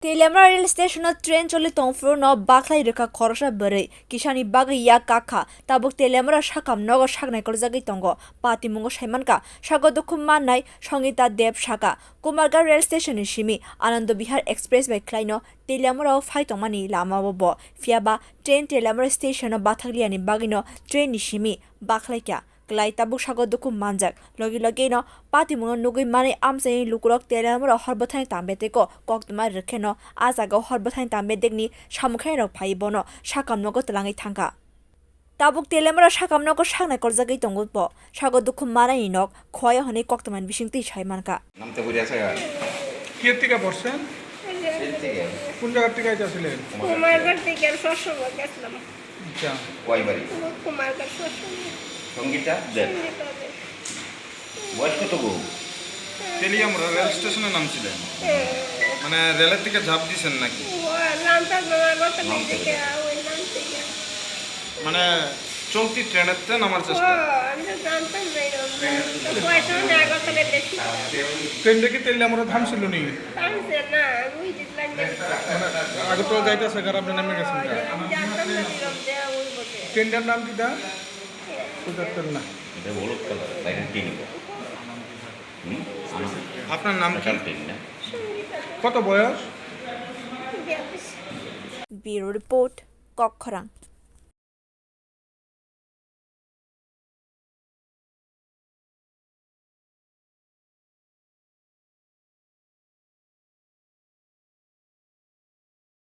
Teliamura rail station train choli tongfru no bakhlaikha khoroksa bwrui kisani bagi ya kakha tabuk Teliamura sakam nogo saknai korjagui tongo patimungo saimanka sagodukhu mannai Songita Deb Saka Kumarga rail station ni simi Anand Bihar expressway khlaino Teliamura o phaitongmani lamao bo fiaba train Teliamura station o bathagliani bagino train ni simi bakhlaikha klai tabuk sagodukhu manjak logi no patimungo nugui mani amsai lukurok Teliamura horbothai tambeteko koktuma rekheno ajago horbothai tambedekni samukhai rok phaibono sakamnogo tlangai thangka tabuk Teliamura sakamnogo saknai korjagui tongo bo sagodukhu manai nok khoya hone koktuman bisingti saimanka নামতে বলি আছে কি থেকে পড়ছেন কোন জায়গা থেকে আইতাছিলেন কুমারগড় থেকে শ্বশুরবাড়ি গেছিলাম আচ্ছা কয় বাড়ি কুমারগড় শ্বশুরবাড়ি সঙ্গীতা দেব বয়স কত গো তেলিয়ামুরা রেল স্টেশনে নামছিলেন মানে রেলের থেকে ঝাঁপ দিয়েছেন নাকি মানে চলতি ট্রেনেতে নামার চেষ্টা ট্রেনটা কি তেলিয়ামুরা থামছিল নি আগে তো যাইতেছে কার আপনি নামে গেছেন ট্রেনটার নাম কি দা না এটা হলুদ কালার লাইন টিন আপনার নাম কি টিন না কত বয়স Bureau report Kokkhorang